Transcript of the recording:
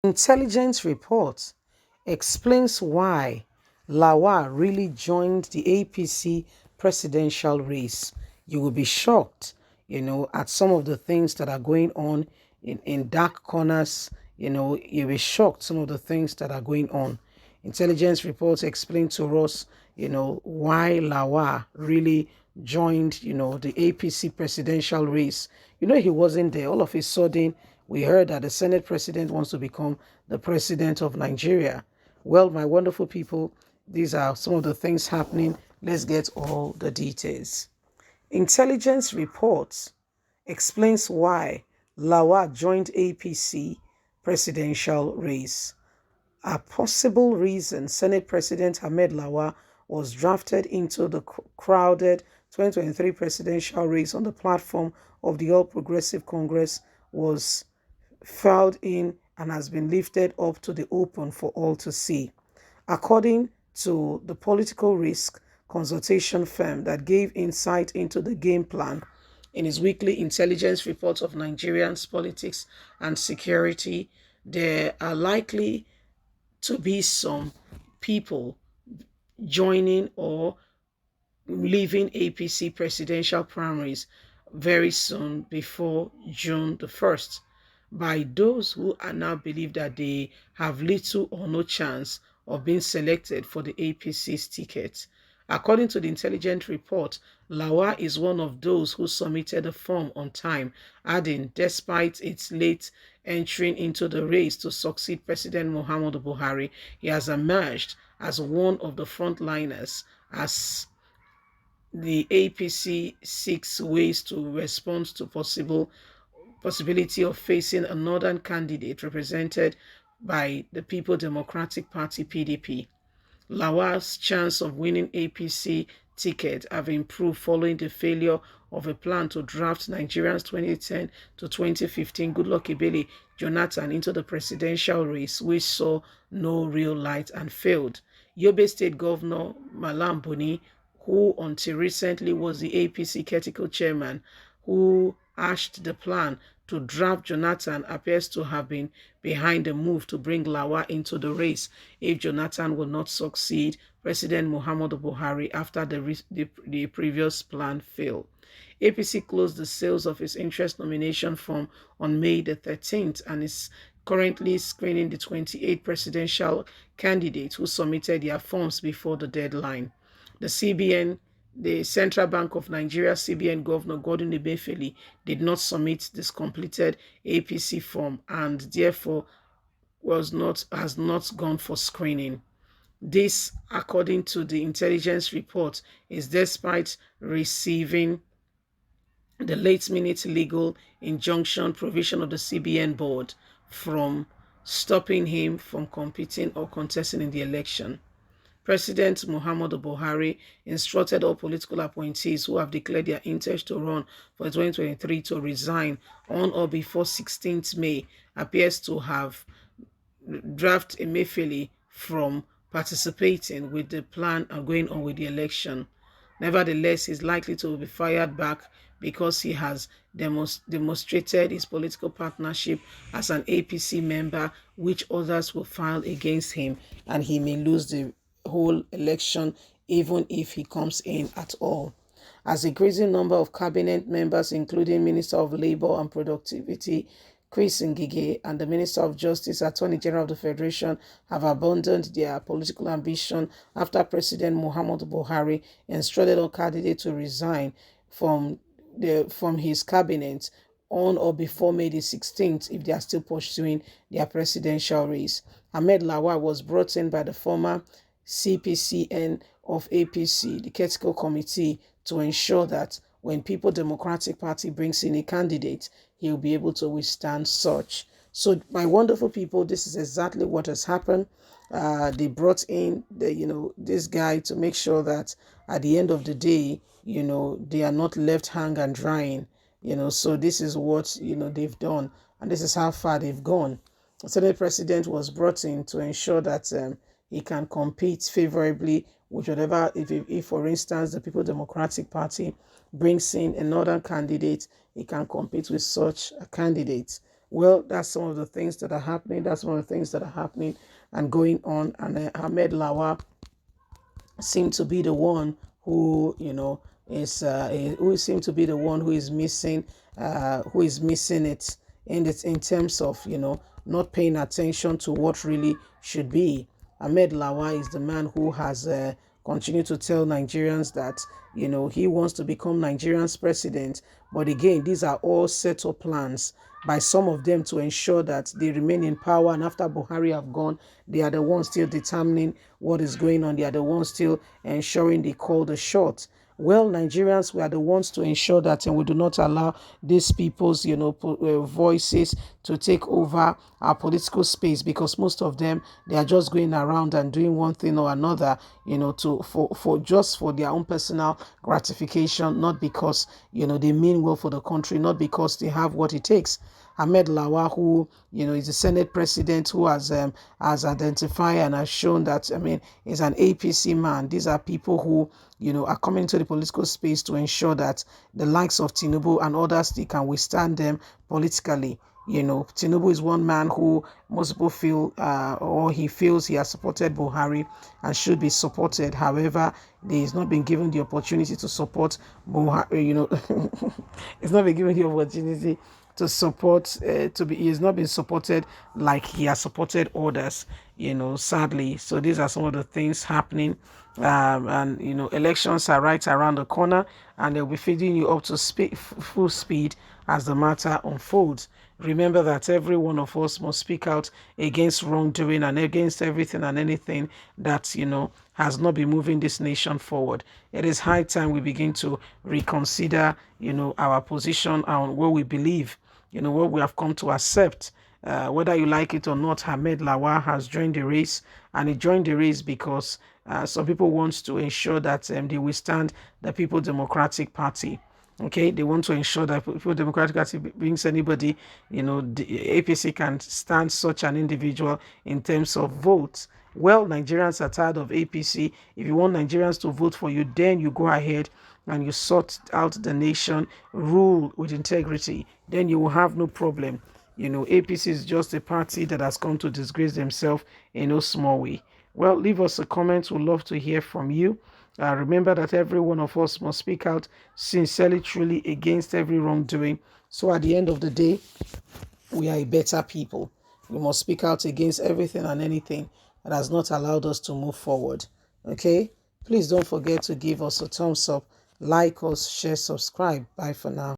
Intelligence report explains why Lawan really joined the APC presidential race. You will be shocked, at some of the things that are going on in dark corners. You'll be shocked some of the things that are going on. Intelligence reports explain to us, why Lawan really joined, the APC presidential race. He wasn't there. All of a sudden, we heard that the Senate president wants to become the president of Nigeria. Well, my wonderful people, these are some of the things happening. Let's get all the details. Intelligence reports explains why Lawan joined APC presidential race. A possible reason Senate President Ahmed Lawan was drafted into the crowded 2023 presidential race on the platform of the All Progressive Congress was filed in and has been lifted up to the open for all to see. According to the political risk consultation firm that gave insight into the game plan in his weekly intelligence report of Nigerians' politics and security, there are likely to be some people joining or leaving APC presidential primaries very soon before June the 1st by those who are now believe that they have little or no chance of being selected for the APC's ticket. According to the intelligence report, Lawan is one of those who submitted the form on time, adding, despite its late entering into the race to succeed President Muhammadu Buhari, he has emerged as one of the frontliners as the APC seeks ways to respond to possibility of facing a northern candidate represented by the People Democratic Party (PDP). Lawan's chance of winning APC ticket have improved following the failure of a plan to draft Nigeria's 2010 to 2015 Goodluck Ebele Jonathan into the presidential race, which saw no real light and failed. Yobe State Governor Malam Buni, who until recently was the APC Ketiko chairman, who hashed the plan to draft Jonathan, appears to have been behind the move to bring Lawan into the race if Jonathan will not succeed President Muhammadu Buhari after the previous plan failed. APC closed the sales of its interest nomination form on May the 13th and is currently screening the 28 presidential candidates who submitted their forms before the deadline. The Central Bank of Nigeria CBN Governor Gordon Emefiele did not submit this completed APC form and therefore has not gone for screening. This, according to the intelligence report, is despite receiving the late-minute legal injunction provision of the CBN board from stopping him from competing or contesting in the election. President Muhammadu Buhari instructed all political appointees who have declared their interest to run for 2023 to resign on or before 16th May, appears to have drafted Emefiele from participating with the plan and going on with the election. Nevertheless, he's likely to be fired back because he has demonstrated his political partnership as an APC member, which others will file against him, and he may lose the whole election even if he comes in at all. As a increasing number of cabinet members, including Minister of Labour and Productivity Chris Ngige and the Minister of Justice, Attorney General of the Federation, have abandoned their political ambition after President Muhammadu Buhari instructed all candidates to resign from his cabinet on or before May the 16th if they are still pursuing their presidential race. Ahmed Lawan was brought in by the former CPCN of APC, the Ketiko Committee, to ensure that when People Democratic Party brings in a candidate, he will be able to withstand such. So, my wonderful people, this is exactly what has happened. They brought in this guy to make sure that at the end of the day, they are not left hang and drying. So this is what they've done, and this is how far they've gone. The Senate president was brought in to ensure that he can compete favorably with whatever, if for instance, the People Democratic Party brings in another candidate, he can compete with such a candidate. Well, that's some of the things that are happening. That's one of the things that are happening and going on. And Ahmed Lawa seem to be the one who who seem to be the one who is missing it in terms of not paying attention to what really should be. Ahmed Lawa is the man who has continued to tell Nigerians that he wants to become Nigeria's president, but again, these are all set up plans by some of them to ensure that they remain in power, and after Buhari have gone, they are the ones still determining what is going on. They are the ones still ensuring they call the shots. Well, Nigerians, we are the ones to ensure that, and we do not allow these people's voices to take over our political space, because most of them, they are just going around and doing one thing or another, to for just for their own personal gratification, not because they mean well for the country, not because they have what it takes. Ahmed Lawa, who is the Senate president, who has identified and has shown that, is an APC man. These are people who are coming into the political space to ensure that the likes of Tinubu and others, they can withstand them politically. Tinubu is one man who most people feel, or he feels he has supported Buhari and should be supported. However, he has not been given the opportunity to support Buhari. He's not been given the opportunity to support, he has not been supported like he has supported others, sadly. So these are some of the things happening. And elections are right around the corner, and they'll be feeding you up to full speed as the matter unfolds. Remember that every one of us must speak out against wrongdoing and against everything and anything that has not been moving this nation forward. It is high time we begin to reconsider our position on what we believe, what we have come to accept. Whether you like it or not, Ahmed Lawa has joined the race, and he joined the race because some people want to ensure that they withstand the People Democratic Party. Okay, they want to ensure that People Democratic Party brings anybody, the APC can stand such an individual in terms of votes. Well, Nigerians are tired of APC. If you want Nigerians to vote for you, then you go ahead and you sort out the nation, rule with integrity. Then you will have no problem. APC is just a party that has come to disgrace themselves in no small way. Well, leave us a comment. We'd love to hear from you. Remember that every one of us must speak out sincerely, truly against every wrongdoing. So at the end of the day, we are a better people. We must speak out against everything and anything that has not allowed us to move forward. Okay? Please don't forget to give us a thumbs up, like us, share, subscribe. Bye for now.